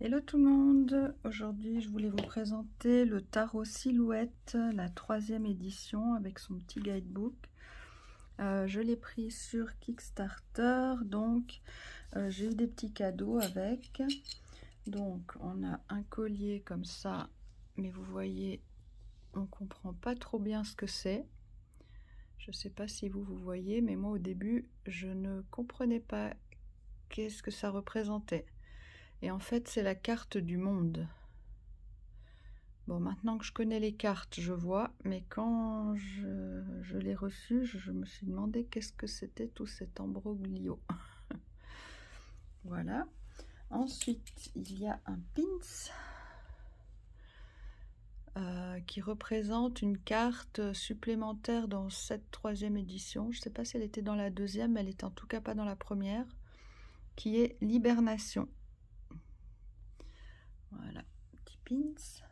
Hello tout le monde, aujourd'hui je voulais vous présenter le tarot Silhouette, la 3e édition avec son petit guidebook. Je l'ai pris sur Kickstarter, donc j'ai eu des petits cadeaux avec. Donc on a un collier comme ça, mais vous voyez, on comprend pas trop bien ce que c'est. Je sais pas si vous voyez, mais moi au début je ne comprenais pas qu'est-ce que ça représentait. Et en fait, c'est la carte du monde. Bon, maintenant que je connais les cartes, je vois, mais quand je l'ai reçu, je me suis demandé qu'est-ce que c'était tout cet imbroglio. Voilà. Ensuite, il y a un pins qui représente une carte supplémentaire dans cette 3e édition. Je ne sais pas si elle était dans la 2e, mais elle est en tout cas pas dans la première, qui est l'hibernation. Voilà, petit pins.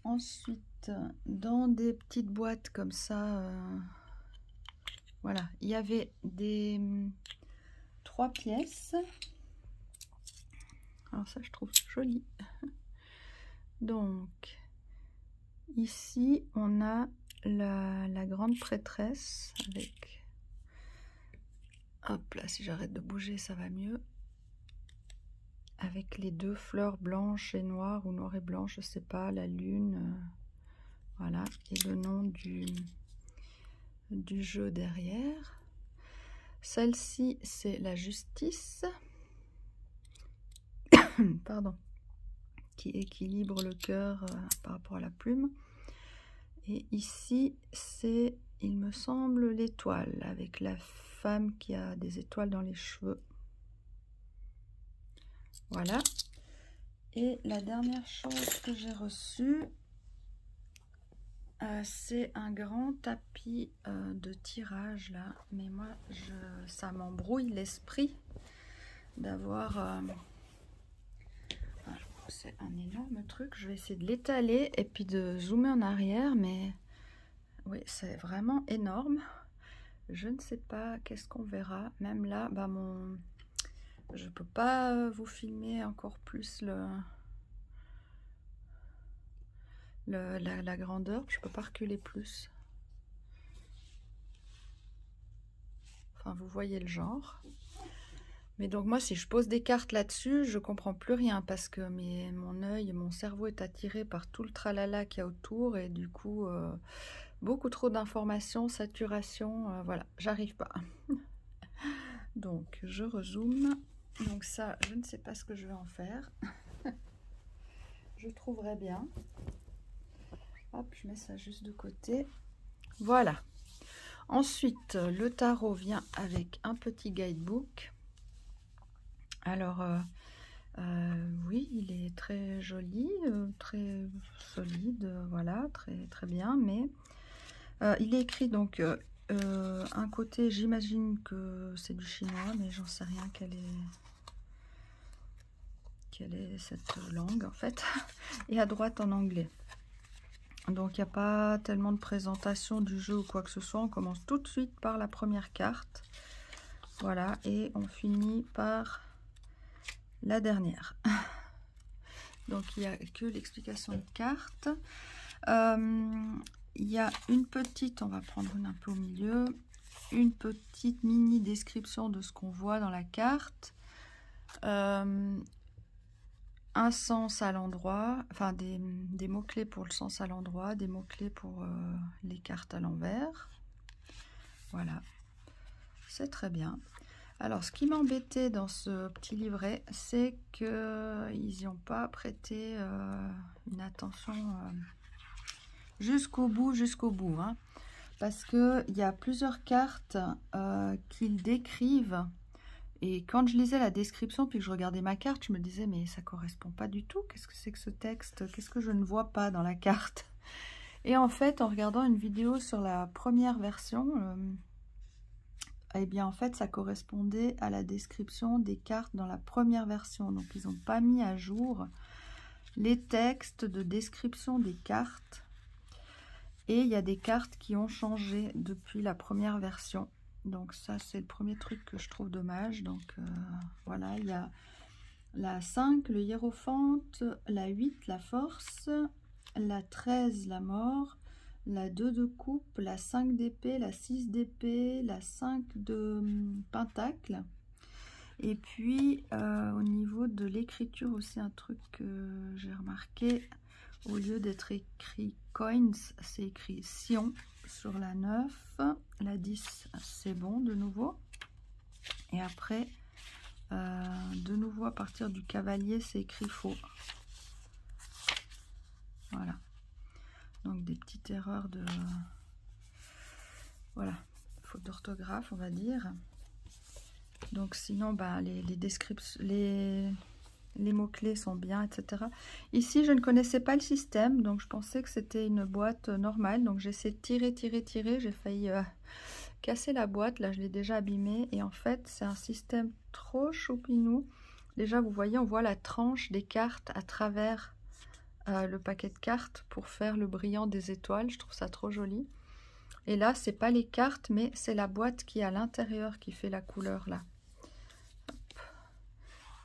Ensuite, dans des petites boîtes comme ça, voilà, il y avait des 3 pièces. Alors ça, je trouve joli. Donc, ici, on a la grande prêtresse avec... Hop là, si j'arrête de bouger, ça va mieux. Avec les 2 fleurs blanches et noires, ou noires et blanches, je sais pas, la lune, voilà, et le nom du jeu derrière. Celle-ci, c'est la justice, pardon, qui équilibre le cœur par rapport à la plume. Et ici, c'est, il me semble, l'étoile, avec la femme qui a des étoiles dans les cheveux. Voilà. Et la dernière chose que j'ai reçue, c'est un grand tapis de tirage là, mais moi ça m'embrouille l'esprit d'avoir c'est un énorme truc. Je vais essayer de l'étaler et puis de zoomer en arrière, mais oui, c'est vraiment énorme. Je ne sais pas qu'est-ce qu'on verra. Même là, bah je peux pas vous filmer encore plus la grandeur, je peux pas reculer plus. Enfin, vous voyez le genre. Mais donc moi, si je pose des cartes là-dessus, je comprends plus rien parce que mon œil, mon cerveau est attiré par tout le tralala qu'il y a autour et du coup, beaucoup trop d'informations, saturation, voilà, j'arrive pas. Donc, je rezoome. Donc ça, je ne sais pas ce que je vais en faire. Je trouverai bien. Hop, je mets ça juste de côté. Voilà. Ensuite, le tarot vient avec un petit guidebook. Alors, oui, il est très joli, très solide, voilà, très, très bien. Mais il est écrit donc un côté, j'imagine que c'est du chinois, mais j'en sais rien quelle est cette langue en fait. Et à droite en anglais. Donc il n'y a pas tellement de présentation du jeu ou quoi que ce soit. On commence tout de suite par la première carte. Voilà, et on finit par la dernière. Donc il n'y a que l'explication de carte. Il y a une petite, on va prendre une un peu au milieu, une petite mini description de ce qu'on voit dans la carte. Un sens à l'endroit, enfin des mots-clés pour le sens à l'endroit, des mots-clés pour les cartes à l'envers. Voilà, c'est très bien. Alors, ce qui m'embêtait dans ce petit livret, c'est qu'ils n'y ont pas prêté une attention jusqu'au bout, hein, parce qu'il y a plusieurs cartes qu'ils décrivent. Et quand je lisais la description, puis que je regardais ma carte, je me disais, mais ça correspond pas du tout. Qu'est-ce que c'est que ce texte? Qu'est-ce que je ne vois pas dans la carte? Et en fait, en regardant une vidéo sur la première version, eh bien, en fait, ça correspondait à la description des cartes dans la première version. Donc, ils n'ont pas mis à jour les textes de description des cartes. Et il y a des cartes qui ont changé depuis la première version. Donc ça, c'est le premier truc que je trouve dommage. Donc voilà, il y a la 5, le hiérophante, la 8, la force, la 13, la mort, la 2 de coupe, la 5 d'épée, la 6 d'épée, la 5 de pentacle. Et puis, au niveau de l'écriture aussi, un truc que j'ai remarqué, au lieu d'être écrit coins, c'est écrit Sion sur la 9. La 10, c'est bon, de nouveau. Et après, de nouveau, à partir du cavalier, c'est écrit faux. Voilà. Donc, des petites erreurs de... Voilà, faute d'orthographe, on va dire. Donc, sinon, bah, les descriptions... Les mots-clés sont bien, etc. Ici, je ne connaissais pas le système, donc je pensais que c'était une boîte normale. Donc, j'ai essayé de tirer. J'ai failli casser la boîte. Là, je l'ai déjà abîmée. Et en fait, c'est un système trop choupinou. Déjà, vous voyez, on voit la tranche des cartes à travers le paquet de cartes pour faire le brillant des étoiles. Je trouve ça trop joli. Et là, c'est pas les cartes, mais c'est la boîte qui est à l'intérieur qui fait la couleur, là.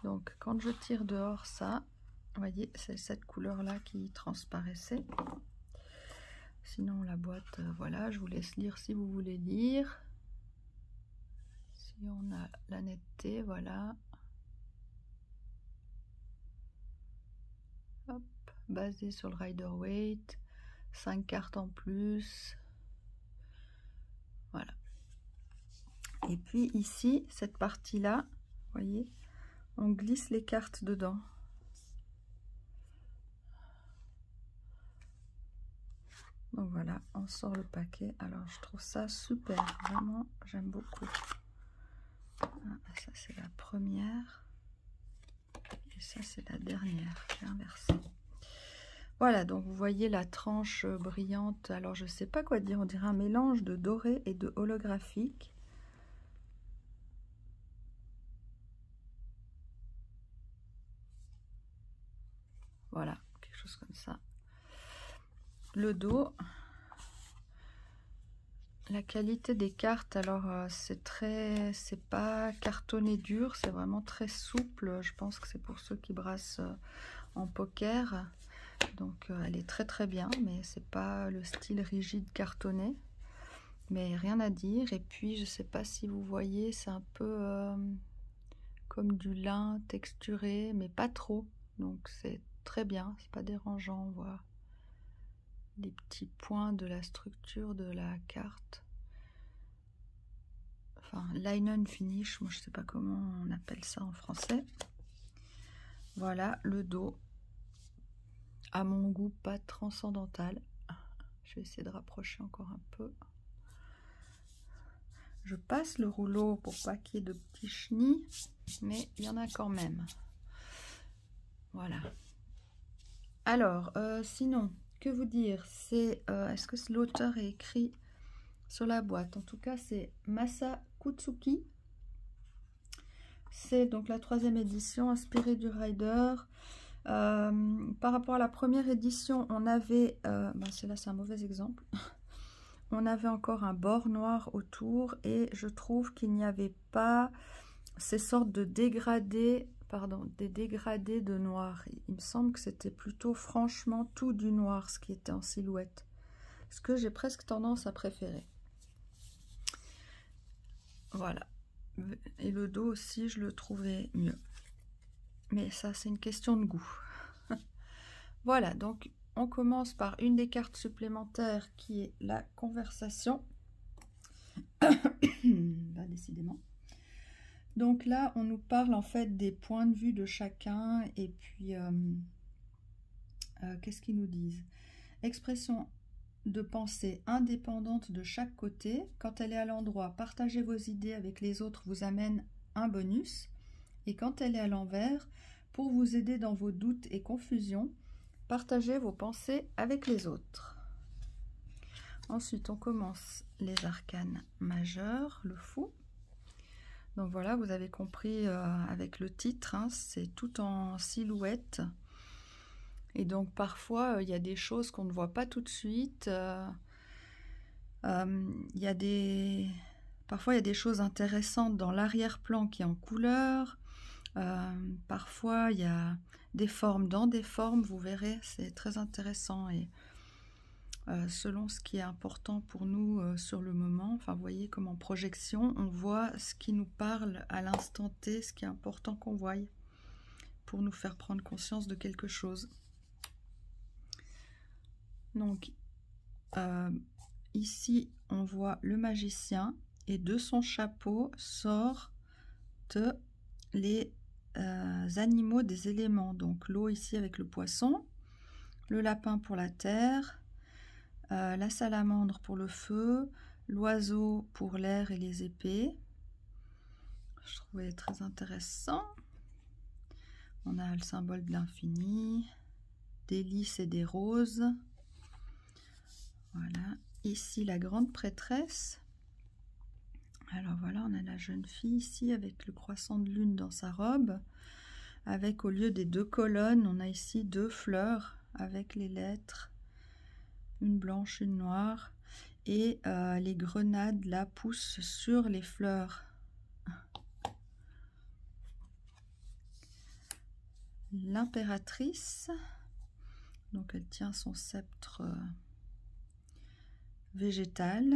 Donc, quand je tire dehors ça, vous voyez, c'est cette couleur-là qui transparaissait. Sinon, la boîte, voilà, je vous laisse lire si vous voulez lire. Si on a la netteté, voilà. Hop, basé sur le Rider-Waite. 5 cartes en plus. Voilà. Et puis ici, cette partie-là, vous voyez, on glisse les cartes dedans. Donc voilà, on sort le paquet. Alors je trouve ça super, vraiment, j'aime beaucoup. Ah, ça c'est la première. Et ça c'est la dernière, j'ai inversé. Voilà, donc vous voyez la tranche brillante. Alors je sais pas quoi dire, on dirait un mélange de doré et de holographique. Voilà, quelque chose comme ça. Le dos, la qualité des cartes, alors c'est pas cartonné dur, c'est vraiment très souple. Je pense que c'est pour ceux qui brassent en poker. Donc elle est très très bien, mais c'est pas le style rigide cartonné. Mais rien à dire. Et puis je sais pas si vous voyez, c'est un peu comme du lin texturé, mais pas trop. Donc c'est très bien, c'est pas dérangeant. On voit les petits points de la structure de la carte. Enfin, linen finish, moi je sais pas comment on appelle ça en français. Voilà le dos. À mon goût, pas transcendantal. Je vais essayer de rapprocher encore un peu. Je passe le rouleau pour pas qu'il y ait de petits chenilles, mais il y en a quand même. Voilà. Alors, sinon, que vous dire? C'est est-ce que l'auteur est écrit sur la boîte? En tout cas, c'est Masa Kutsuki. C'est donc la 3e édition, inspirée du Rider. Par rapport à la première édition, on avait, là c'est un mauvais exemple, on avait encore un bord noir autour et je trouve qu'il n'y avait pas ces sortes de dégradés, des dégradés de noir. Il me semble que c'était plutôt franchement tout du noir ce qui était en silhouette, ce que j'ai presque tendance à préférer. Voilà, et le dos aussi je le trouvais mieux, mais ça c'est une question de goût. Voilà, donc on commence par une des cartes supplémentaires qui est la conversation. Bah, décidément. Donc là, on nous parle en fait des points de vue de chacun et puis qu'est-ce qu'ils nous disent? Expression de pensée indépendante de chaque côté. Quand elle est à l'endroit, partager vos idées avec les autres vous amène un bonus. Et quand elle est à l'envers, pour vous aider dans vos doutes et confusions, partagez vos pensées avec les autres. Ensuite, on commence les arcanes majeurs, le fou. Donc voilà, vous avez compris avec le titre, hein, c'est tout en silhouette. Et donc parfois, il y a des choses qu'on ne voit pas tout de suite. Parfois, il y a des choses intéressantes dans l'arrière-plan qui est en couleur. Parfois, il y a des formes dans des formes, vous verrez, c'est très intéressant. Et selon ce qui est important pour nous sur le moment, enfin, vous voyez comme en projection, on voit ce qui nous parle à l'instant T, ce qui est important qu'on voie, pour nous faire prendre conscience de quelque chose. Donc, ici, on voit le magicien, et de son chapeau sortent les animaux des éléments. Donc l'eau ici avec le poisson, le lapin pour la terre, la salamandre pour le feu, l'oiseau pour l'air et les épées. Je trouvais très intéressant. On a le symbole de l'infini, des lys et des roses. Voilà. Ici, la grande prêtresse. Alors voilà, on a la jeune fille ici avec le croissant de lune dans sa robe. Avec, au lieu des 2 colonnes, on a ici 2 fleurs avec les lettres. Une blanche, une noire. Et les grenades là poussent sur les fleurs. L'impératrice, donc elle tient son sceptre végétal.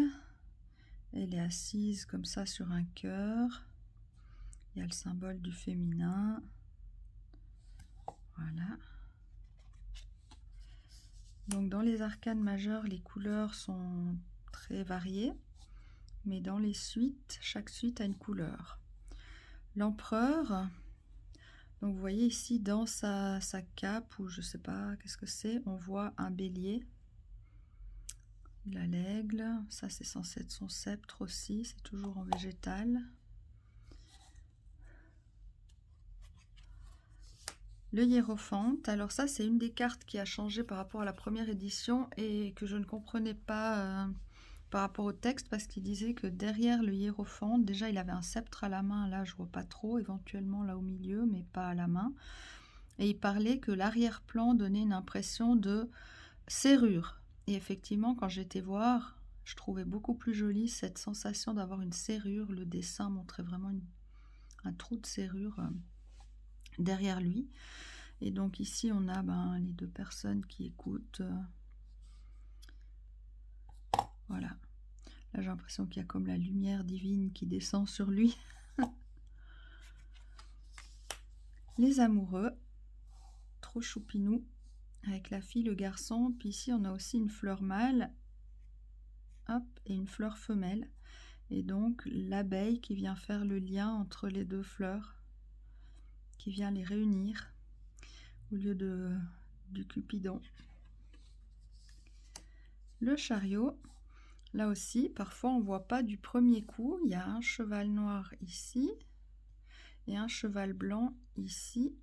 Elle est assise comme ça sur un cœur. Il y a le symbole du féminin. Voilà. Donc dans les arcanes majeures, les couleurs sont très variées. Mais dans les suites, chaque suite a une couleur. L'empereur, donc vous voyez ici dans sa cape, ou je sais pas qu'est-ce que c'est, on voit un bélier. Il a l'aigle, ça c'est censé être son sceptre aussi, c'est toujours en végétal. Le hiérophante, alors ça c'est une des cartes qui a changé par rapport à la première édition et que je ne comprenais pas par rapport au texte, parce qu'il disait que derrière le hiérophante, déjà il avait un sceptre à la main, là je vois pas trop, éventuellement là au milieu, mais pas à la main. Et il parlait que l'arrière-plan donnait une impression de serrure. Et effectivement, quand j'étais voir, je trouvais beaucoup plus jolie cette sensation d'avoir une serrure. Le dessin montrait vraiment un trou de serrure derrière lui. Et donc ici, on a les 2 personnes qui écoutent. Voilà. Là, j'ai l'impression qu'il y a comme la lumière divine qui descend sur lui. Les amoureux, trop choupinou, avec la fille, le garçon. Puis ici, on a aussi une fleur mâle, hop, et une fleur femelle. Et donc, l'abeille qui vient faire le lien entre les 2 fleurs, qui vient les réunir, au lieu du Cupidon. Le chariot, là aussi, parfois on ne voit pas du premier coup. Il y a un cheval noir ici et un cheval blanc ici.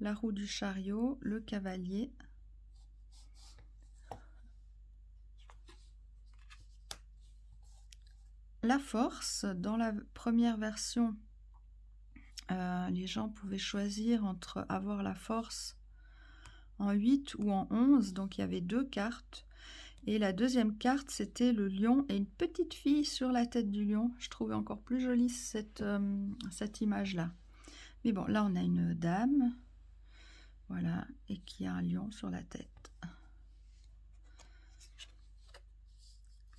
La roue du chariot, le cavalier. La force, dans la première version, les gens pouvaient choisir entre avoir la force en 8 ou en 11, donc il y avait 2 cartes. Et la deuxième carte, c'était le lion et une petite fille sur la tête du lion. Je trouvais encore plus jolie cette image-là. Mais bon, là, on a une dame, voilà, et qui a un lion sur la tête.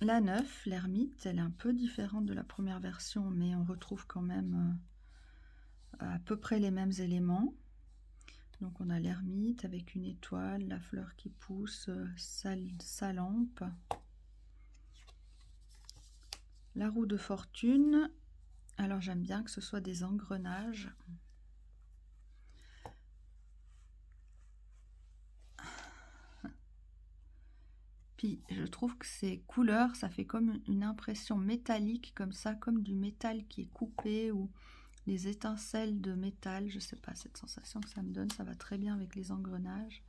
La 9, l'ermite, elle est un peu différente de la première version, mais on retrouve quand même à peu près les mêmes éléments. Donc on a l'ermite avec une étoile, la fleur qui pousse, sa lampe. La roue de fortune, alors j'aime bien que ce soit des engrenages. Puis je trouve que ces couleurs, ça fait comme une impression métallique, comme ça, comme du métal qui est coupé, ou les étincelles de métal, je sais pas, cette sensation que ça me donne, ça va très bien avec les engrenages.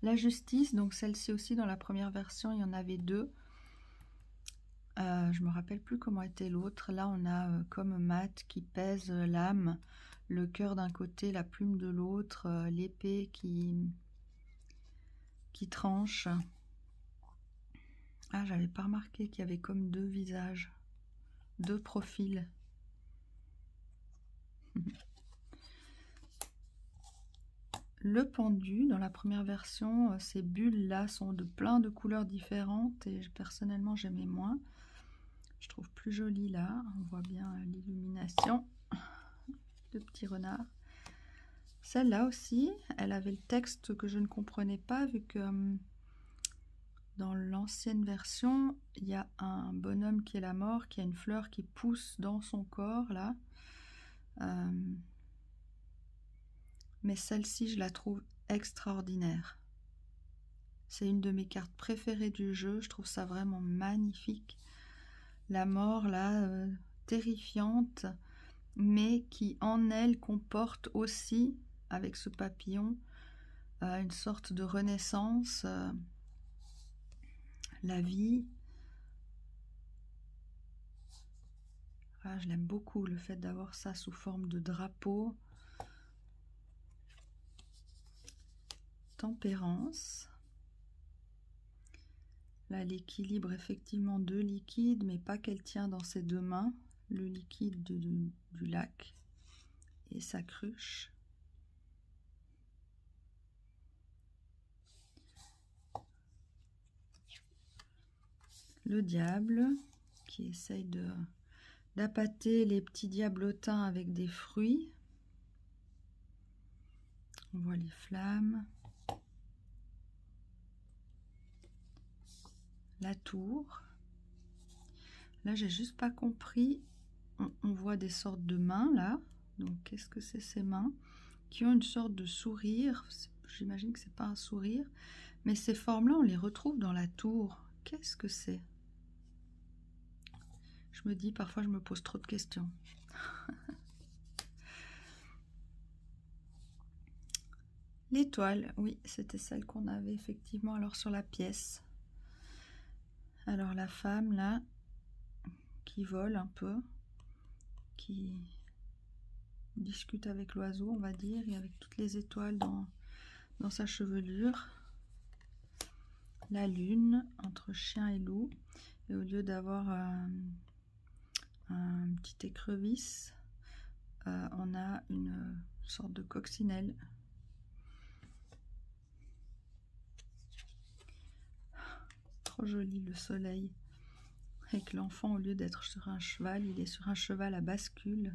La justice, donc celle-ci aussi dans la première version, il y en avait 2. Je me rappelle plus comment était l'autre. Là, on a comme mat qui pèse l'âme, le cœur d'un côté, la plume de l'autre, l'épée qui tranche. Ah, j'avais pas remarqué qu'il y avait comme 2 visages, 2 profils. le pendu. Dans la première version, ces bulles-là sont de plein de couleurs différentes et personnellement j'aimais moins. Je trouve plus joli là, on voit bien l'illumination. Le petit renard. Celle-là aussi, elle avait le texte que je ne comprenais pas vu que dans l'ancienne version, il y a un bonhomme qui est la mort, qui a une fleur qui pousse dans son corps là. Mais celle-ci, je la trouve extraordinaire. C'est une de mes cartes préférées du jeu, je trouve ça vraiment magnifique. La mort là, terrifiante, mais qui en elle comporte aussi, avec ce papillon, une sorte de renaissance, la vie. Ah, je l'aime beaucoup, le fait d'avoir ça sous forme de drapeau. Tempérance. Là, l'équilibre effectivement de liquide, mais pas qu'elle tient dans ses deux mains. Le liquide du lac et sa cruche. Le diable qui essaye d'appâter les petits diablotins avec des fruits. On voit les flammes. La tour. Là, j'ai juste pas compris. On voit des sortes de mains là. Donc, qu'est-ce que c'est ces mains? Qui ont une sorte de sourire. J'imagine que c'est pas un sourire. Mais ces formes-là, on les retrouve dans la tour. Qu'est-ce que c'est? Je me dis, parfois, je me pose trop de questions. L'étoile, oui, c'était celle qu'on avait effectivement alors sur la pièce. Alors la femme là, qui vole un peu, qui discute avec l'oiseau, on va dire, et avec toutes les étoiles dans sa chevelure. La lune, entre chien et loup, et au lieu d'avoir un petit écrevisse, on a une sorte de coccinelle. Trop joli le soleil. Avec l'enfant, au lieu d'être sur un cheval, il est sur un cheval à bascule.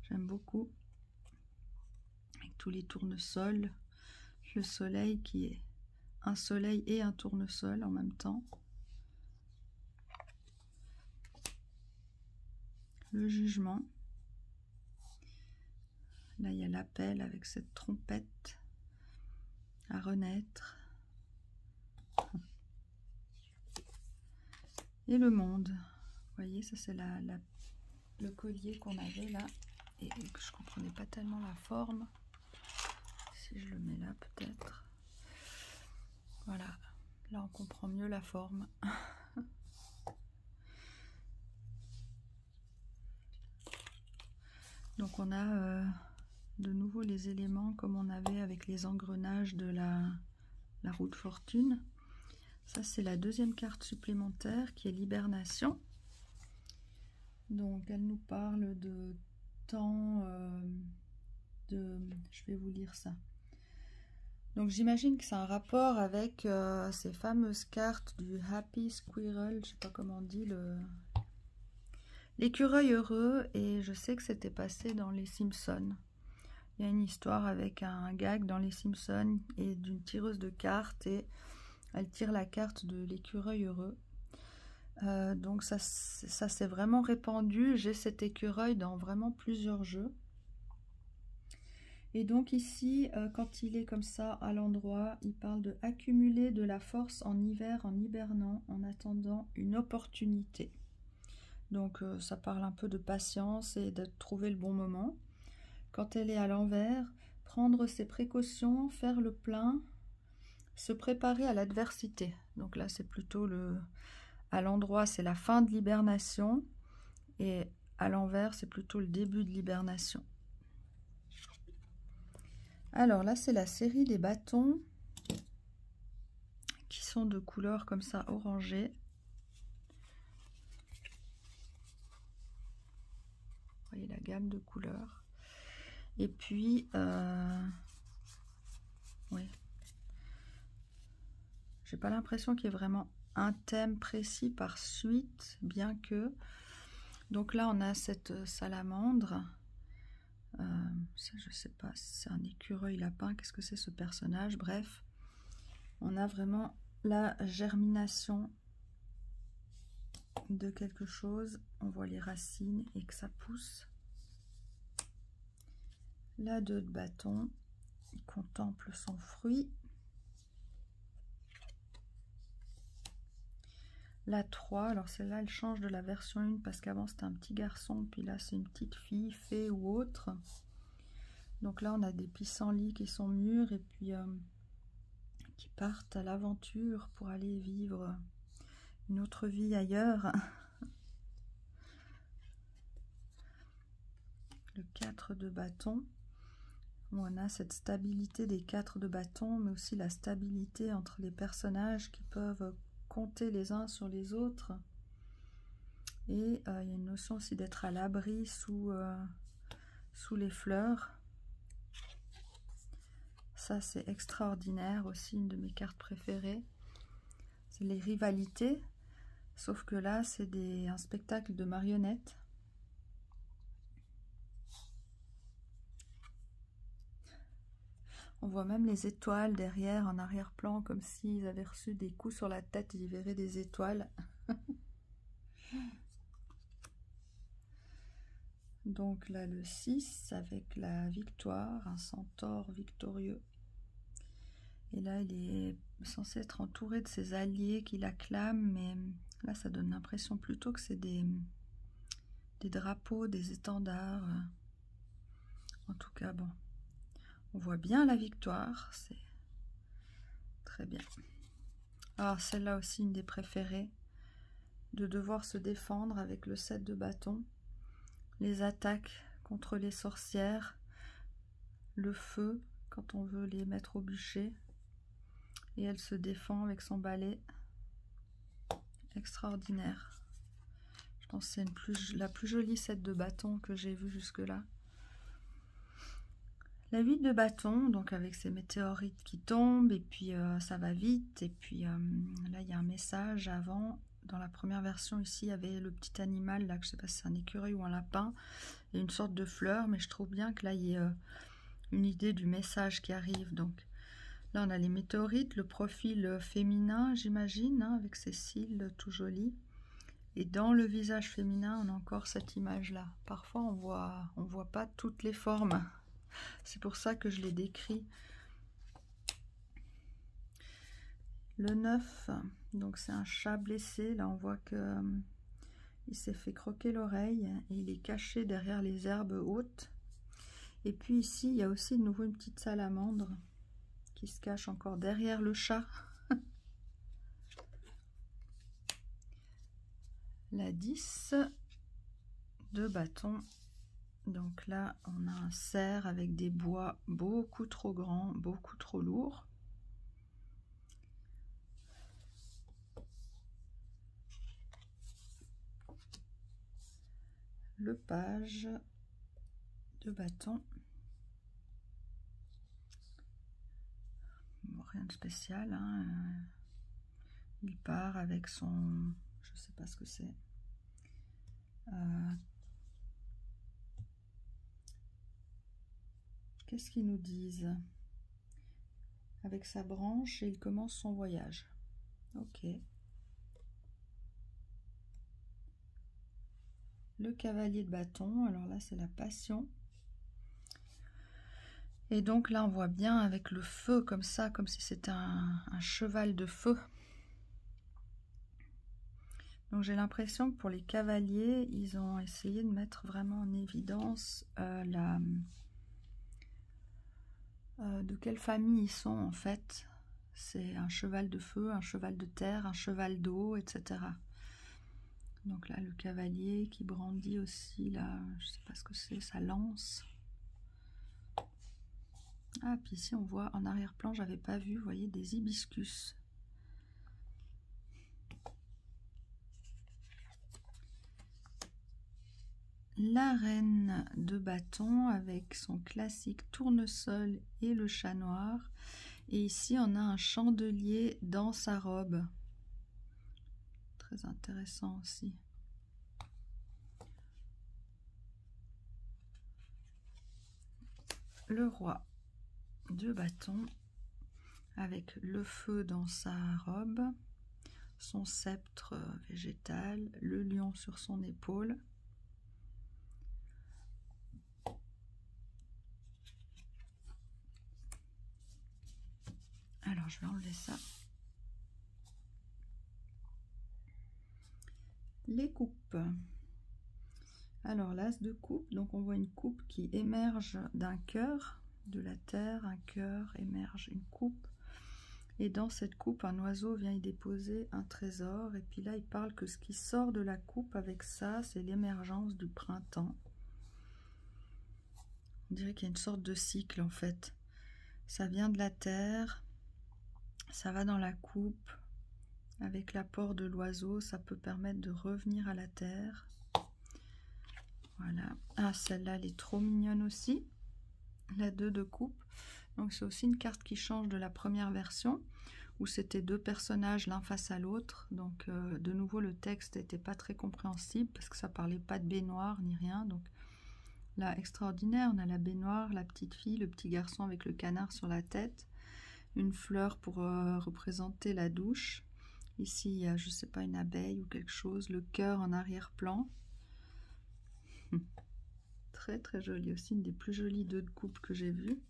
J'aime beaucoup. Avec tous les tournesols. Le soleil qui est un soleil et un tournesol en même temps. Le jugement. Là, il y a l'appel avec cette trompette à renaître. Et le monde. Vous voyez, ça c'est le collier qu'on avait là. Et que je ne comprenais pas tellement la forme. Si je le mets là peut-être. Voilà. Là, on comprend mieux la forme. Donc on a de nouveau les éléments comme on avait avec les engrenages de la roue de fortune. Ça c'est la deuxième carte supplémentaire qui est l'hibernation. Donc elle nous parle de temps je vais vous lire ça. Donc j'imagine que c'est un rapport avec ces fameuses cartes du Happy Squirrel, je sais pas comment on dit, l'écureuil heureux, et je sais que c'était passé dans les Simpsons. Il y a une histoire avec un gag dans les Simpsons et d'une tireuse de cartes, et elle tire la carte de l'écureuil heureux. Donc ça s'est vraiment répandu. J'ai cet écureuil dans vraiment plusieurs jeux. Et donc ici, quand il est comme ça à l'endroit, il parle de accumuler de la force en hiver en hibernant en attendant une opportunité. Donc ça parle un peu de patience et de trouver le bon moment. Quand elle est à l'envers, prendre ses précautions, faire le plein, se préparer à l'adversité. Donc là c'est plutôt à l'endroit c'est la fin de l'hibernation et à l'envers c'est plutôt le début de l'hibernation. Alors là c'est la série des bâtons qui sont de couleur comme ça orangée. Vous voyez la gamme de couleurs. Et puis J'ai pas l'impression qu'il y ait vraiment un thème précis par suite, bien que... Donc là, on a cette salamandre. Ça, je sais pas, c'est un écureuil lapin. Qu'est-ce que c'est ce personnage? Bref, on a vraiment la germination de quelque chose. On voit les racines et que ça pousse. La 2 de bâton, il contemple son fruit. La 3, alors celle-là, elle change de la version 1 parce qu'avant c'était un petit garçon, puis là c'est une petite fille, fée ou autre. Donc là on a des pissenlits qui sont mûrs et puis qui partent à l'aventure pour aller vivre une autre vie ailleurs. Le 4 de bâton, où on a cette stabilité des 4 de bâton, mais aussi la stabilité entre les personnages qui peuvent compter les uns sur les autres. Et il y a une notion aussi d'être à l'abri sous les fleurs. Ça c'est extraordinaire aussi, une de mes cartes préférées. C'est les rivalités, sauf que là c'est un spectacle de marionnettes. On voit même les étoiles derrière en arrière-plan, comme s'ils avaient reçu des coups sur la tête, ils y verraient des étoiles. Donc là le 6 avec la victoire, un centaure victorieux. Et là il est censé être entouré de ses alliés qui l'acclament, mais là ça donne l'impression plutôt que c'est des drapeaux, des étendards. En tout cas bon, on voit bien la victoire, c'est très bien. Alors celle-là aussi une des préférées, de devoir se défendre avec le 7 de bâton, les attaques contre les sorcières, le feu quand on veut les mettre au bûcher, et elle se défend avec son balai. Extraordinaire. Je pense que c'est la plus jolie 7 de bâton que j'ai vue jusque là. La 8 de bâton, donc avec ces météorites qui tombent, et puis ça va vite, et puis là il y a un message avant. Dans la première version ici, il y avait le petit animal, là, que je sais pas si c'est un écureuil ou un lapin, et une sorte de fleur, mais je trouve bien que là il y ait une idée du message qui arrive. Donc là on a les météorites, le profil féminin j'imagine, hein, avec ses cils tout jolis. Et dans le visage féminin, on a encore cette image-là. Parfois on voit pas toutes les formes. C'est pour ça que je l'ai décrit. Le 9, donc c'est un chat blessé. Là, on voit que il s'est fait croquer l'oreille et il est caché derrière les herbes hautes. Et puis ici, il y a aussi de nouveau une petite salamandre qui se cache encore derrière le chat. La 10 de bâton. Donc là, on a un cerf avec des bois beaucoup trop grands, beaucoup trop lourds. Le page de bâton. Bon, rien de spécial, hein. Il part avec son... je sais pas ce que c'est. Qu'est-ce qu'ils nous disent? Avec sa branche et il commence son voyage. Ok. Le cavalier de bâton, alors là c'est la passion. Et donc là on voit bien avec le feu comme ça, comme si c'était un cheval de feu. Donc j'ai l'impression que pour les cavaliers, ils ont essayé de mettre vraiment en évidence de quelle famille ils sont en fait. C'est un cheval de feu, un cheval de terre, un cheval d'eau, etc. Donc là le cavalier qui brandit aussi, là, je sais pas ce que c'est, sa lance. Ah, puis ici on voit en arrière-plan, j'avais pas vu, vous voyez, des hibiscus. La reine de bâton avec son classique tournesol et le chat noir. Et ici, on a un chandelier dans sa robe. Très intéressant aussi. Le roi de bâton avec le feu dans sa robe, son sceptre végétal, le lion sur son épaule. Alors, je vais enlever ça. Les coupes. Alors, l'as de coupe, donc on voit une coupe qui émerge d'un cœur, de la terre, un cœur émerge une coupe. Et dans cette coupe, un oiseau vient y déposer un trésor. Et puis là, il parle que ce qui sort de la coupe avec ça, c'est l'émergence du printemps. On dirait qu'il y a une sorte de cycle en fait. Ça vient de la terre, ça va dans la coupe. Avec l'apport de l'oiseau, ça peut permettre de revenir à la terre. Voilà. Ah, celle-là, elle est trop mignonne aussi. La 2 de coupe. Donc c'est aussi une carte qui change de la première version, où c'était 2 personnages l'un face à l'autre. Donc de nouveau, le texte n'était pas très compréhensible, parce que ça parlait pas de baignoire ni rien. Donc là, extraordinaire, on a la baignoire, la petite fille, le petit garçon avec le canard sur la tête. Une fleur pour représenter la douche. Ici, il y a, je sais pas, une abeille ou quelque chose. Le cœur en arrière-plan. Très très joli aussi, une des plus jolies 2 de coupe que j'ai vues.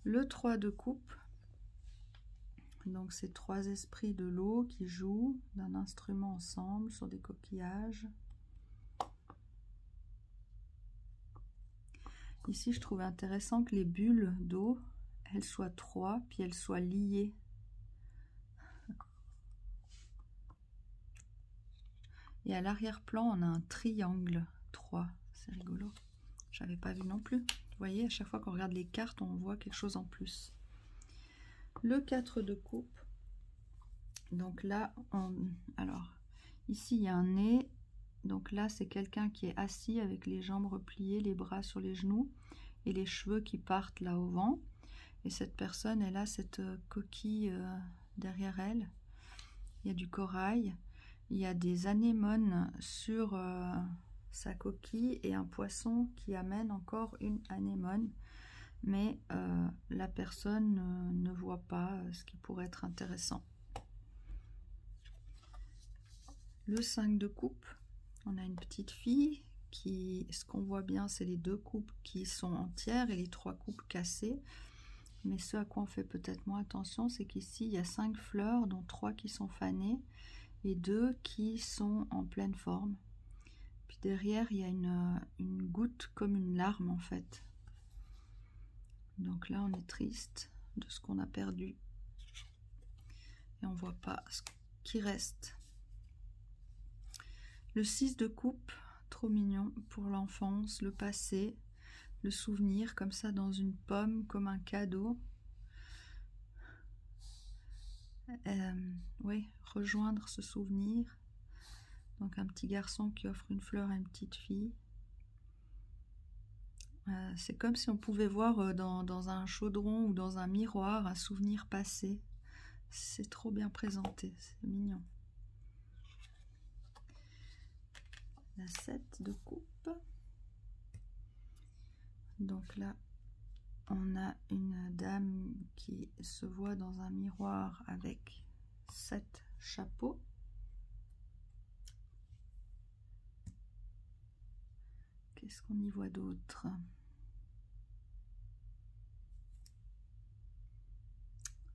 Le 3 de coupe. Donc c'est 3 esprits de l'eau qui jouent d'un instrument ensemble sur des coquillages. Ici, je trouve intéressant que les bulles d'eau, elles soient 3, puis elles soient liées. Et à l'arrière-plan, on a un triangle 3. C'est rigolo. J'avais pas vu non plus. Vous voyez, à chaque fois qu'on regarde les cartes, on voit quelque chose en plus. Le 4 de coupe. Donc là, alors, ici, il y a un nez. Donc là, c'est quelqu'un qui est assis avec les jambes repliées, les bras sur les genoux et les cheveux qui partent là au vent. Et cette personne, elle a cette coquille derrière elle. Il y a du corail. Il y a des anémones sur sa coquille et un poisson qui amène encore une anémone. Mais la personne ne voit pas ce qui pourrait être intéressant. Le 5 de coupe. On a une petite fille qui, ce qu'on voit bien, c'est les 2 coupes qui sont entières et les 3 coupes cassées. Mais ce à quoi on fait peut-être moins attention, c'est qu'ici, il y a 5 fleurs, dont 3 qui sont fanées et 2 qui sont en pleine forme. Puis derrière, il y a une goutte comme une larme en fait. Donc là, on est triste de ce qu'on a perdu. Et on ne voit pas ce qui reste. Le 6 de coupe, trop mignon pour l'enfance, le passé, le souvenir, comme ça dans une pomme, comme un cadeau. Oui, rejoindre ce souvenir. Donc un petit garçon qui offre une fleur à une petite fille. C'est comme si on pouvait voir dans un chaudron ou dans un miroir un souvenir passé. C'est trop bien présenté, c'est mignon. La 7 de coupe. Donc là, on a une dame qui se voit dans un miroir avec 7 chapeaux. Qu'est-ce qu'on y voit d'autre?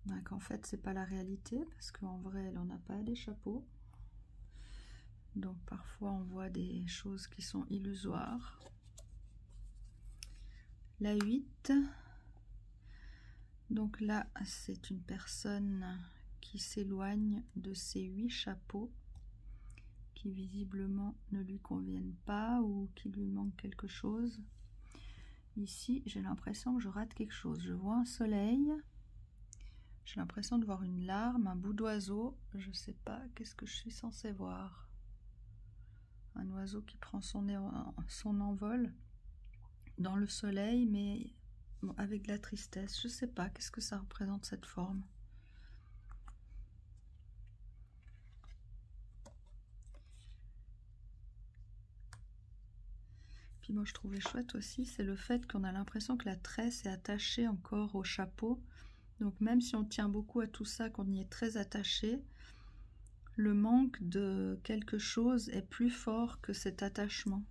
Donc en fait, c'est pas la réalité, parce qu'en vrai, elle n'en a pas des chapeaux. Donc parfois, on voit des choses qui sont illusoires. La 8. Donc là, c'est une personne qui s'éloigne de ses 8 chapeaux qui visiblement ne lui conviennent pas ou qui lui manque quelque chose. Ici, j'ai l'impression que je rate quelque chose. Je vois un soleil. J'ai l'impression de voir une larme, un bout d'oiseau. Je ne sais pas, qu'est-ce que je suis censée voir? Un oiseau qui prend son envol dans le soleil, mais Bon, avec de la tristesse, je sais pas, qu'est-ce que ça représente cette forme? Puis moi je trouvais chouette aussi, c'est le fait qu'on a l'impression que la tresse est attachée encore au chapeau. Donc même si on tient beaucoup à tout ça, qu'on y est très attaché, le manque de quelque chose est plus fort que cet attachement.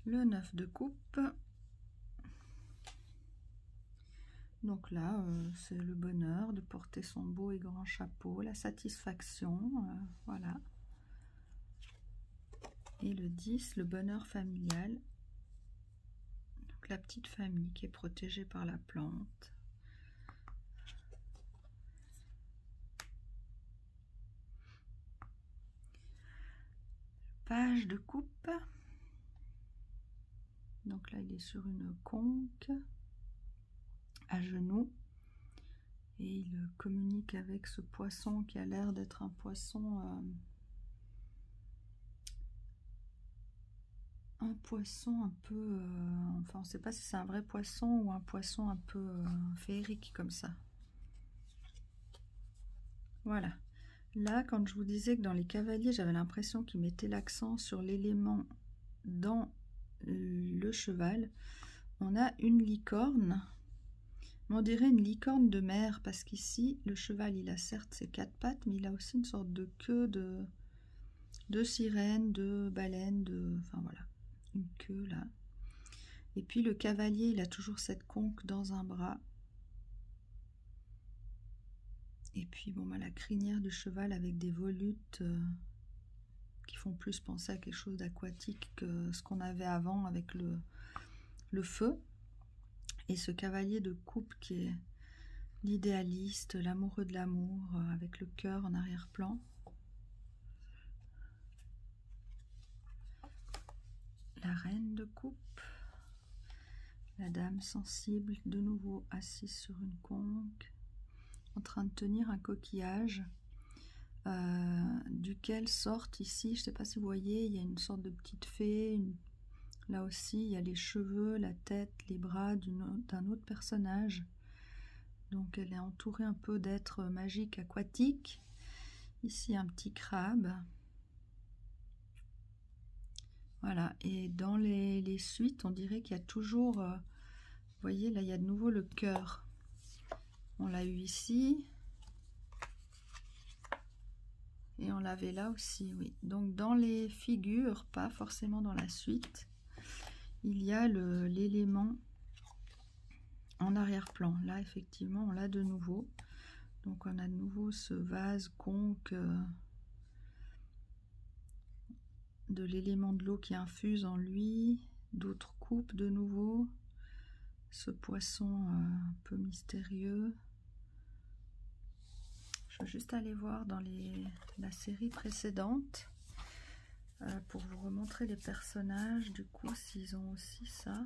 Le 9 de coupe. Donc là, c'est le bonheur de porter son beau et grand chapeau, la satisfaction, voilà. Et le 10, le bonheur familial. Donc la petite famille qui est protégée par la plante. Page de coupe. Donc là, il est sur une conque, à genoux. Et il communique avec ce poisson qui a l'air d'être un poisson... un poisson un peu... enfin, on ne sait pas si c'est un vrai poisson ou un poisson un peu féerique comme ça. Voilà. Là, quand je vous disais que dans les cavaliers, j'avais l'impression qu'ils mettaient l'accent sur l'élément dans le cheval, on a une licorne. On dirait une licorne de mer, parce qu'ici, le cheval, il a certes ses 4 pattes, mais il a aussi une sorte de queue de sirène, de baleine, enfin voilà, une queue là. Et puis le cavalier, il a toujours cette conque dans un bras. Et puis bon, la crinière du cheval avec des volutes qui font plus penser à quelque chose d'aquatique que ce qu'on avait avant avec le feu. Et ce cavalier de coupe qui est l'idéaliste, l'amoureux de l'amour, avec le cœur en arrière-plan. La reine de coupe. La dame sensible, de nouveau assise sur une conque, en train de tenir un coquillage duquel sortent ici, je ne sais pas si vous voyez, il y a une sorte de petite fée. Là aussi, il y a les cheveux, la tête, les bras d'un autre personnage. Donc elle est entourée un peu d'êtres magiques aquatiques. Ici, un petit crabe. Voilà, et dans les suites, on dirait qu'il y a toujours... vous voyez, là, il y a de nouveau le cœur. On l'a eu ici. Et on l'avait là aussi, oui. Donc dans les figures, pas forcément dans la suite, il y a l'élément en arrière-plan. Là, effectivement, on l'a de nouveau. Donc on a de nouveau ce vase conque de l'élément de l'eau qui infuse en lui, d'autres coupes de nouveau, ce poisson un peu mystérieux. Je vais juste aller voir dans la série précédente pour vous remontrer les personnages, du coup, s'ils ont aussi ça.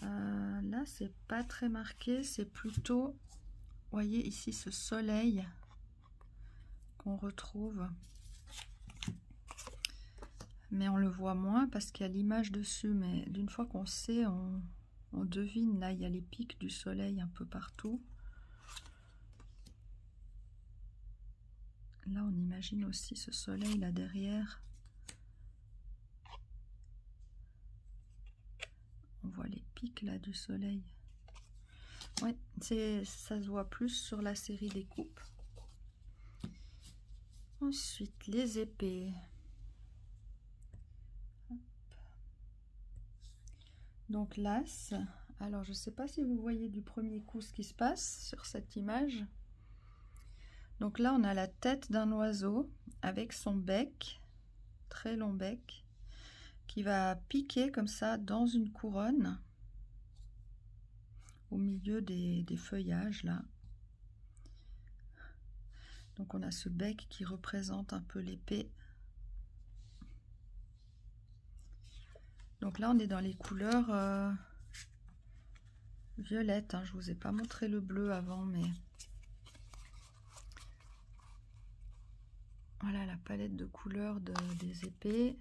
Là, c'est pas très marqué, c'est plutôt, vous voyez ici ce soleil qu'on retrouve. Mais on le voit moins parce qu'il y a l'image dessus, mais d'une fois qu'on sait, on devine. Là, il y a les pics du soleil un peu partout. Là, on imagine aussi ce soleil là derrière. On voit les pics là du soleil. Ouais, ça se voit plus sur la série des coupes. Ensuite, les épées. Donc l'as, alors je ne sais pas si vous voyez du premier coup ce qui se passe sur cette image. Donc là on a la tête d'un oiseau avec son bec, très long bec, qui va piquer comme ça dans une couronne au milieu des feuillages là. Donc on a ce bec qui représente un peu l'épée. Donc là on est dans les couleurs violettes, hein. Je vous ai pas montré le bleu avant, mais voilà la palette de couleurs des épées.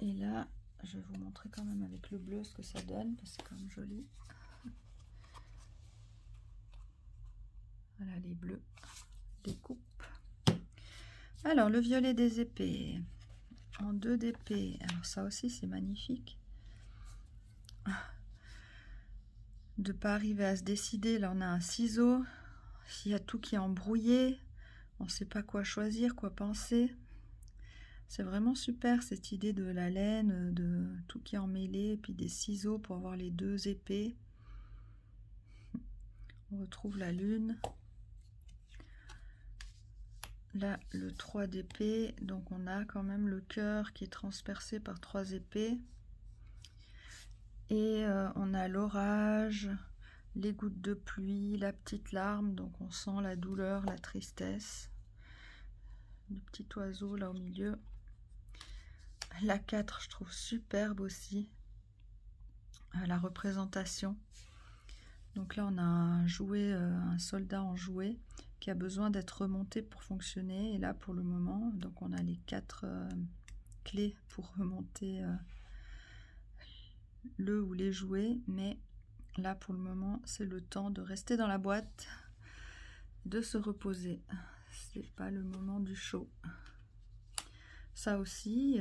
Et là, je vais vous montrer quand même avec le bleu ce que ça donne, parce que c'est quand même joli. Voilà les bleus, les coupes. Alors, le violet des épées, en 2 d'épée. Alors ça aussi, c'est magnifique. De ne pas arriver à se décider. Là, on a un ciseau. S'il y a tout qui est embrouillé, on ne sait pas quoi choisir, quoi penser. C'est vraiment super cette idée de la laine, de tout qui est emmêlé, et puis des ciseaux pour avoir les 2 épées. On retrouve la lune. Là, le 3 d'épée, donc on a quand même le cœur qui est transpercé par 3 épées. Et on a l'orage, les gouttes de pluie, la petite larme, donc on sent la douleur, la tristesse. Le petit oiseau là au milieu. La 4, je trouve superbe aussi. La représentation. Donc là, on a un jouet, un soldat en jouet qui a besoin d'être remonté pour fonctionner. Et là, pour le moment, donc on a les 4 clés pour remonter le ou les jouets. Mais là, pour le moment, c'est le temps de rester dans la boîte, de se reposer. C'est pas le moment du show. Ça aussi,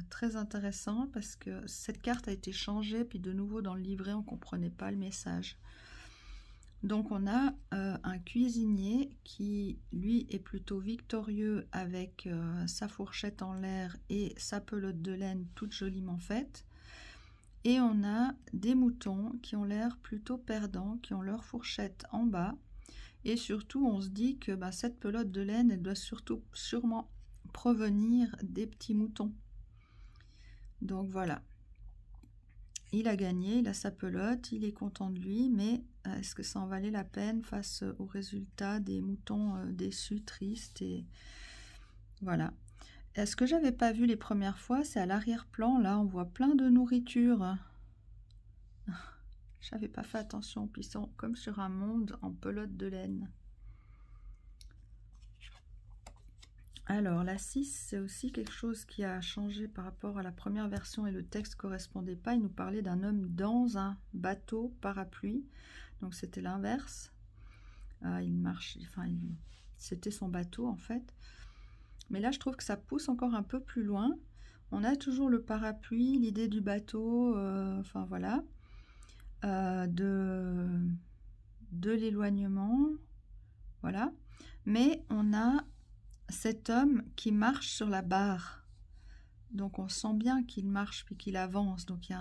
très intéressant parce que cette carte a été changée, puis de nouveau dans le livret, on ne comprenait pas le message. Donc on a un cuisinier qui, lui, est plutôt victorieux avec sa fourchette en l'air et sa pelote de laine toute joliment faite. Et on a des moutons qui ont l'air plutôt perdants, qui ont leur fourchette en bas. Et surtout, on se dit que cette pelote de laine, elle doit sûrement provenir des petits moutons. Donc voilà. Il a gagné, il a sa pelote, il est content de lui, mais est-ce que ça en valait la peine face au résultat des moutons déçus, tristes et voilà. Ce que j'avais pas vu les premières fois, c'est à l'arrière-plan, là on voit plein de nourriture. J'avais pas fait attention, puis ils sont comme sur un monde en pelote de laine. Alors la 6, c'est aussi quelque chose qui a changé par rapport à la première version et le texte ne correspondait pas. Il nous parlait d'un homme dans un bateau parapluie, donc c'était l'inverse. Il marche, enfin c'était son bateau en fait. Mais là je trouve que ça pousse encore un peu plus loin. On a toujours le parapluie, l'idée du bateau, enfin voilà, de l'éloignement, voilà. Mais on a cet homme qui marche sur la barre, donc on sent bien qu'il marche puis qu'il avance, donc il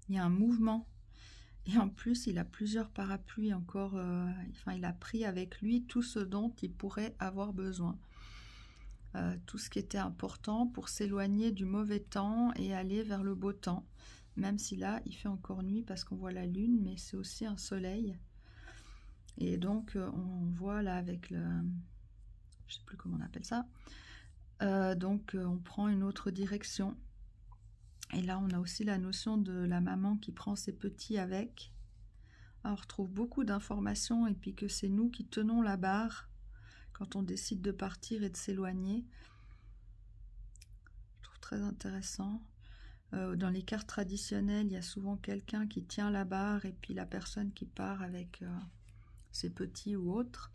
y a un mouvement, et en plus il a plusieurs parapluies encore, enfin il a pris avec lui tout ce dont il pourrait avoir besoin, tout ce qui était important pour s'éloigner du mauvais temps et aller vers le beau temps, même si là il fait encore nuit parce qu'on voit la lune, mais c'est aussi un soleil, et donc on voit là avec le... je sais plus comment on appelle ça, donc on prend une autre direction, et là on a aussi la notion de la maman qui prend ses petits avec. Alors, on retrouve beaucoup d'informations, et puis que c'est nous qui tenons la barre quand on décide de partir et de s'éloigner. Je trouve très intéressant. Dans les cartes traditionnelles, il y a souvent quelqu'un qui tient la barre et puis la personne qui part avec ses petits ou autres.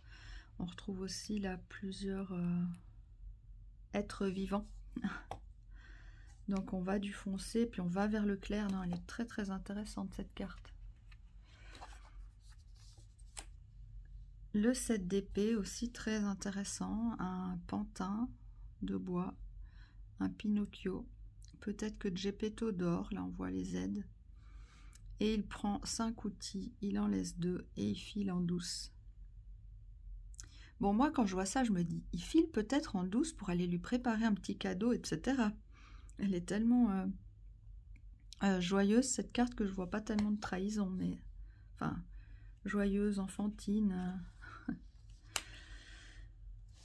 On retrouve aussi là plusieurs êtres vivants. Donc on va du foncé puis on va vers le clair. Non, elle est très très intéressante cette carte. Le 7 d'épée aussi très intéressant. Un pantin de bois, un Pinocchio, peut-être que Geppetto dort, là on voit les aides. Et il prend 5 outils, il en laisse 2 et il file en douce. Bon, moi quand je vois ça, je me dis, il file peut-être en douce pour aller lui préparer un petit cadeau, etc. Elle est tellement joyeuse cette carte que je vois pas tellement de trahison, mais enfin joyeuse, enfantine.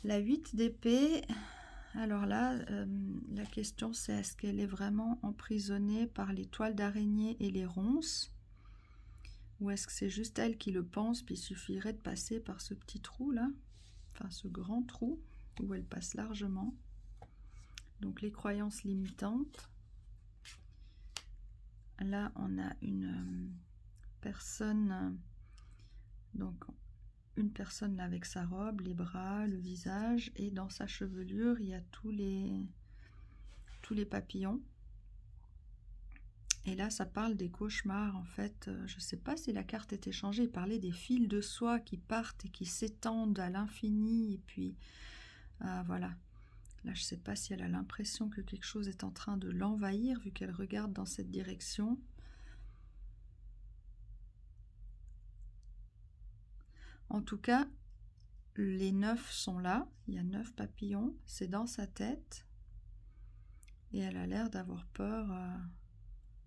La 8 d'épée, alors là, la question c'est est-ce qu'elle est vraiment emprisonnée par les toiles d'araignée et les ronces, ou est-ce que c'est juste elle qui le pense, puis il suffirait de passer par ce petit trou là, enfin ce grand trou où elle passe largement. Donc les croyances limitantes. Là, on a une personne, donc une personne là avec sa robe, les bras, le visage, et dans sa chevelure, il y a tous les papillons. Et là, ça parle des cauchemars, en fait. Je ne sais pas si la carte était changée. Il parlait des fils de soie qui partent et qui s'étendent à l'infini. Et puis, voilà. Là, je ne sais pas si elle a l'impression que quelque chose est en train de l'envahir, vu qu'elle regarde dans cette direction. En tout cas, les 9 sont là. Il y a 9 papillons. C'est dans sa tête. Et elle a l'air d'avoir peur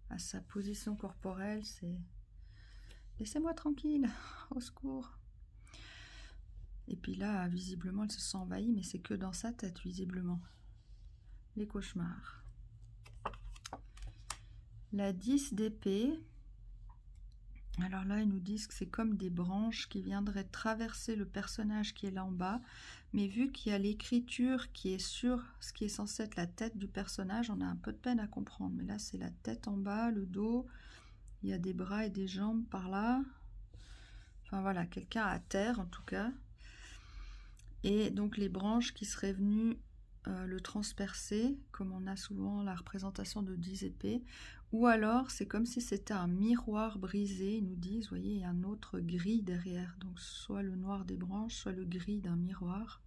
à sa position corporelle. C'est « Laissez-moi tranquille, au secours !» Et puis là, visiblement, elle se sent envahie, mais c'est que dans sa tête, visiblement. Les cauchemars. La 10 d'épée. Alors là, ils nous disent que c'est comme des branches qui viendraient traverser le personnage qui est là en bas. Mais vu qu'il y a l'écriture qui est sur ce qui est censé être la tête du personnage, on a un peu de peine à comprendre. Mais là, c'est la tête en bas, le dos. Il y a des bras et des jambes par là. Enfin voilà, quelqu'un à terre en tout cas. Et donc les branches qui seraient venues le transpercer, comme on a souvent la représentation de 10 épées. Ou alors, c'est comme si c'était un miroir brisé. Ils nous disent, vous voyez, il y a un autre gris derrière. Donc, soit le noir des branches, soit le gris d'un miroir.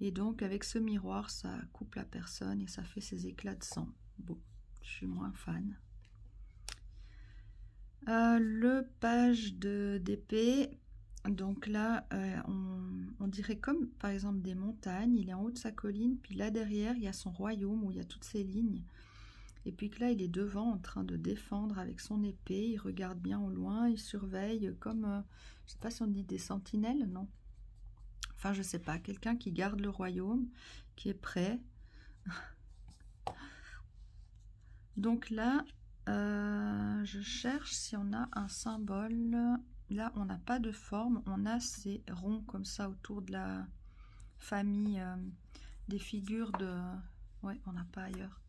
Et donc, avec ce miroir, ça coupe la personne et ça fait ces éclats de sang. Bon, je suis moins fan. Le page d'épée. Donc là, on dirait comme, par exemple, des montagnes. Il est en haut de sa colline. Puis là, derrière, il y a son royaume où il y a toutes ces lignes. Et puis que là, il est devant en train de défendre avec son épée. Il regarde bien au loin, il surveille comme, je ne sais pas si on dit des sentinelles, non? Enfin, je ne sais pas, quelqu'un qui garde le royaume, qui est prêt. Donc là, je cherche si on a un symbole. Là, on n'a pas de forme, on a ces ronds comme ça autour de la famille, des figures de... Ouais, on n'a pas ailleurs.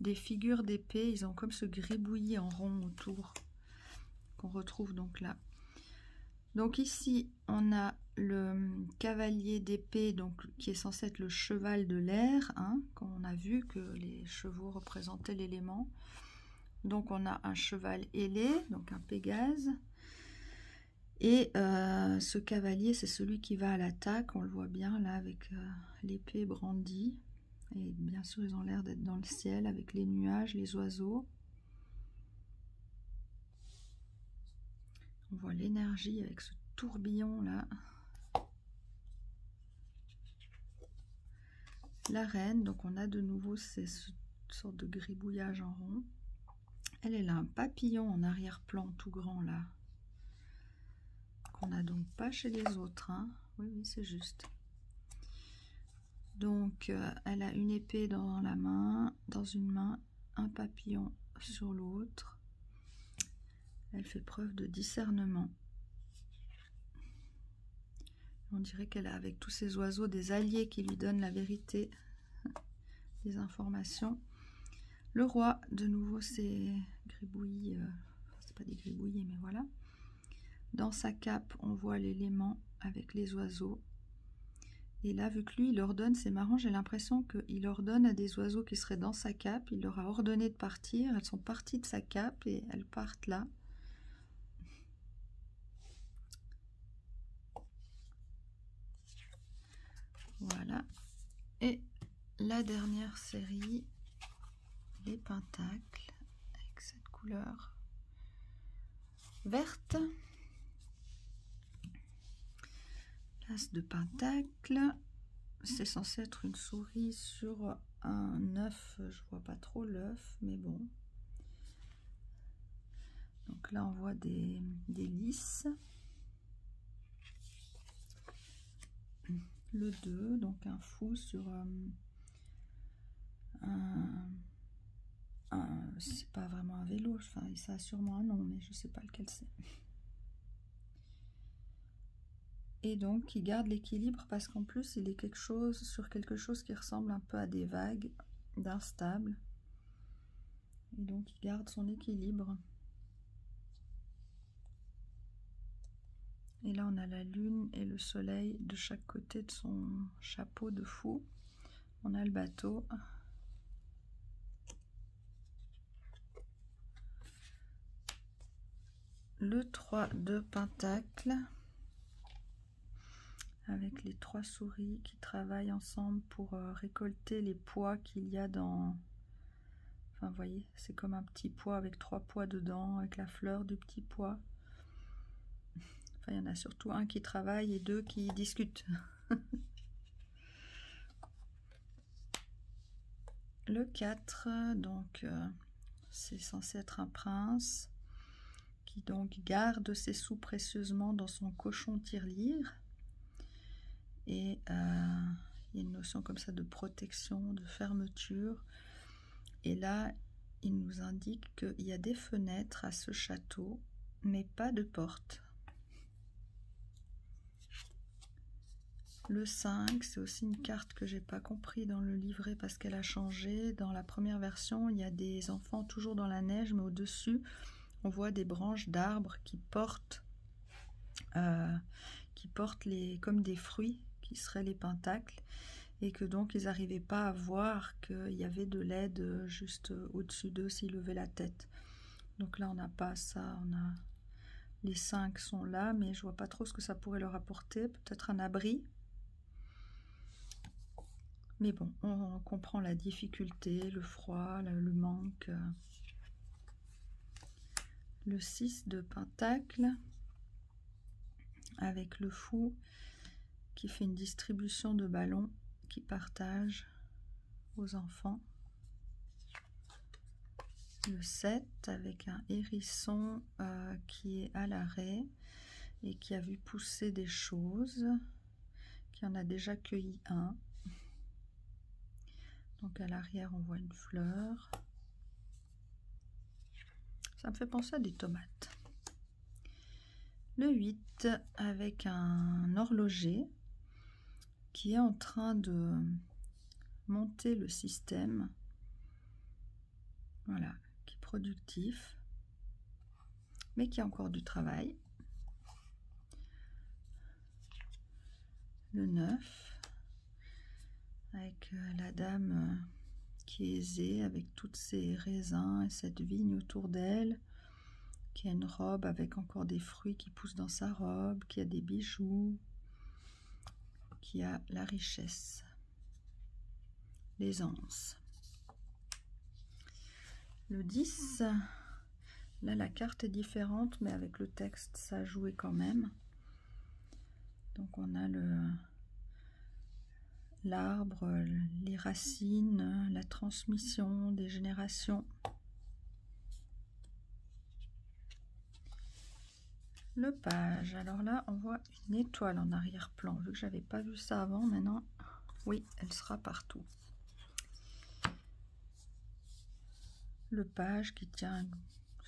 Des figures d'épée, ils ont comme ce gribouillis en rond autour, qu'on retrouve donc là. Donc ici, on a le cavalier d'épée, donc qui est censé être le cheval de l'air, hein, comme on a vu que les chevaux représentaient l'élément. Donc on a un cheval ailé, donc un Pégase. Et ce cavalier, c'est celui qui va à l'attaque, on le voit bien là avec l'épée brandie. Et bien sûr, ils ont l'air d'être dans le ciel avec les nuages, les oiseaux. On voit l'énergie avec ce tourbillon là. La reine, donc on a de nouveau cette sorte de gribouillage en rond. Elle a un papillon en arrière-plan tout grand là. Qu'on n'a donc pas chez les autres. Hein. Oui, c'est juste. Donc, elle a une épée dans la main, dans une main, un papillon sur l'autre. Elle fait preuve de discernement. On dirait qu'elle a avec tous ces oiseaux des alliés qui lui donnent la vérité, des informations. Le roi, de nouveau, c'est gribouillis, c'est pas des gribouillis, mais voilà. Dans sa cape, on voit l'élément avec les oiseaux. Et là, vu que lui, il ordonne, c'est marrant, j'ai l'impression qu'il ordonne à des oiseaux qui seraient dans sa cape. Il leur a ordonné de partir. Elles sont parties de sa cape et elles partent là. Voilà. Et la dernière série, les pentacles, avec cette couleur verte. L'as de pentacle, c'est censé être une souris sur un œuf. Je vois pas trop l'œuf, mais bon. Donc là, on voit des lys. Le 2, donc un fou sur c'est pas vraiment un vélo, enfin, ça a sûrement un nom, mais je sais pas lequel c'est. et donc il garde l'équilibre parce qu'en plus il est sur quelque chose qui ressemble un peu à des vagues d'instable, et donc il garde son équilibre. Et là on a la lune et le soleil de chaque côté de son chapeau de fou. On a le bateau. Le 3 de pentacle avec les 3 souris qui travaillent ensemble pour récolter les pois qu'il y a dans... Enfin, vous voyez, c'est comme un petit pois avec 3 pois dedans, avec la fleur du petit pois. Enfin, il y en a surtout un qui travaille et 2 qui discutent. Le 4, donc, c'est censé être un prince qui donc garde ses sous précieusement dans son cochon tirelire. Et il y a une notion comme ça de protection, de fermeture. Et là, il nous indique qu'il y a des fenêtres à ce château, mais pas de porte. Le 5, c'est aussi une carte que j'ai pas compris dans le livret parce qu'elle a changé. Dans la première version, il y a des enfants toujours dans la neige, mais au-dessus, on voit des branches d'arbres qui portent comme des fruits qui seraient les pentacles, et que donc ils n'arrivaient pas à voir qu'il y avait de l'aide juste au-dessus d'eux s'ils levaient la tête. Donc là, on n'a pas ça. Les 5 sont là, mais je vois pas trop ce que ça pourrait leur apporter. Peut-être un abri. Mais bon, on comprend la difficulté, le froid, le manque. Le 6 de pentacle avec le fou qui fait une distribution de ballons qui partage aux enfants. Le 7 avec un hérisson qui est à l'arrêt et qui a vu pousser des choses, qui en a déjà cueilli un. Donc à l'arrière, on voit une fleur. Ça me fait penser à des tomates. Le 8 avec un horloger qui est en train de monter le système. Voilà, qui est productif, mais qui a encore du travail. Le 9 avec la dame qui est aisée avec tous ses raisins et cette vigne autour d'elle, qui a une robe avec encore des fruits qui poussent dans sa robe, qui a des bijoux, qui a la richesse, l'aisance. Le 10, là la carte est différente, mais avec le texte ça a joué quand même. Donc on a l'arbre, les racines, la transmission des générations. Le page, alors là on voit une étoile en arrière-plan, vu que j'avais pas vu ça avant, maintenant oui, elle sera partout. Le page qui tient une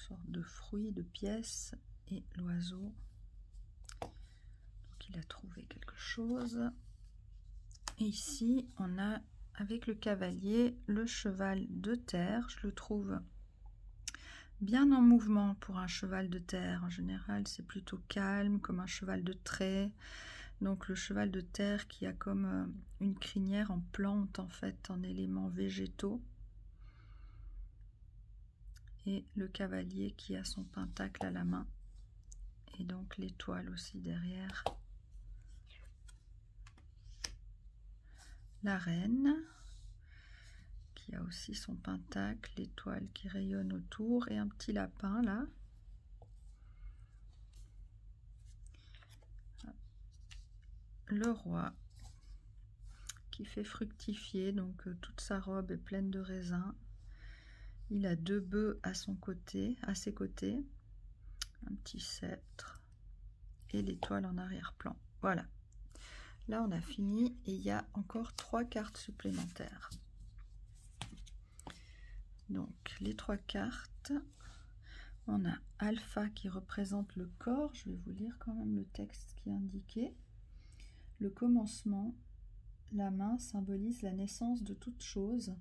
sorte de fruit, de pièce, et l'oiseau. Donc il a trouvé quelque chose. Et ici on a avec le cavalier le cheval de terre. Je le trouve bien en mouvement pour un cheval de terre. En général c'est plutôt calme comme un cheval de trait. Donc le cheval de terre qui a comme une crinière en plante, en fait, en éléments végétaux. Et le cavalier qui a son pentacle à la main. Et donc l'étoile aussi derrière. La reine qui a aussi son pentacle, l'étoile qui rayonne autour et un petit lapin là. Le roi qui fait fructifier, donc toute sa robe est pleine de raisins. Il a 2 bœufs à ses côtés, un petit sceptre et l'étoile en arrière-plan. Voilà. Là on a fini et il y a encore 3 cartes supplémentaires. Donc les 3 cartes, on a Alpha qui représente le corps. Je vais vous lire quand même le texte qui est indiqué. le commencement. La main symbolise la naissance de toute chose.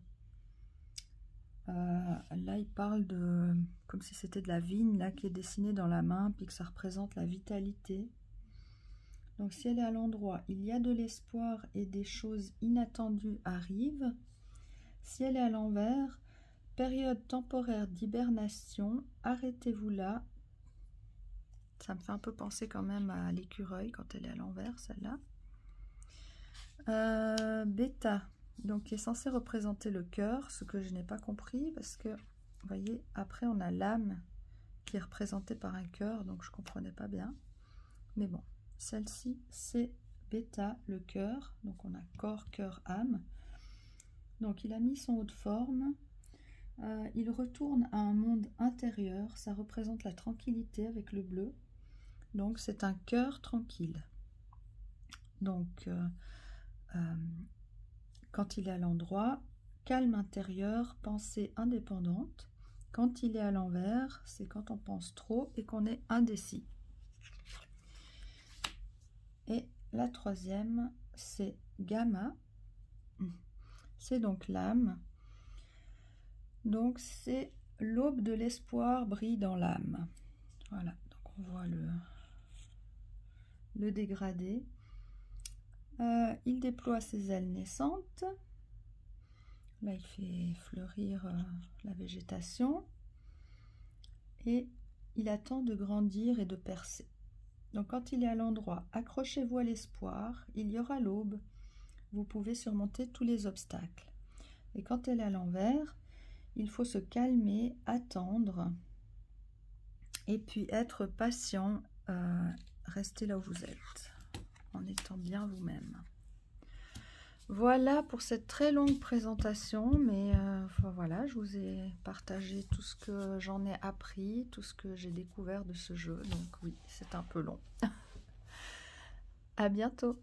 Là, il parle de comme si c'était de la vigne là qui est dessinée dans la main, puis que ça représente la vitalité. Donc, si elle est à l'endroit, il y a de l'espoir et des choses inattendues arrivent. Si elle est à l'envers, période temporaire d'hibernation, arrêtez-vous là. Ça me fait un peu penser quand même à l'écureuil quand elle est à l'envers, celle-là. Bêta, donc qui est censé représenter le cœur, ce que je n'ai pas compris parce que, vous voyez, après on a l'âme qui est représentée par un cœur, donc je ne comprenais pas bien. Mais bon, celle-ci c'est Bêta, le cœur, donc on a corps, cœur, âme. Donc il a mis son haut de forme, il retourne à un monde intérieur, ça représente la tranquillité avec le bleu, donc c'est un cœur tranquille. Donc quand il est à l'endroit, calme intérieur, pensée indépendante. Quand il est à l'envers, c'est quand on pense trop et qu'on est indécis. Et la troisième, c'est Gamma. C'est donc l'âme. Donc c'est l'aube de l'espoir brille dans l'âme. Voilà, donc on voit le dégradé. Il déploie ses ailes naissantes. Là, il fait fleurir la végétation. Et il attend de grandir et de percer. Donc quand il est à l'endroit, accrochez-vous à l'espoir, il y aura l'aube. Vous pouvez surmonter tous les obstacles. Et quand elle est à l'envers, il faut se calmer, attendre, et puis être patient, rester là où vous êtes, en étant bien vous-même. Voilà pour cette très longue présentation, mais enfin, voilà, je vous ai partagé tout ce que j'en ai appris, tout ce que j'ai découvert de ce jeu, donc oui, c'est un peu long. À bientôt.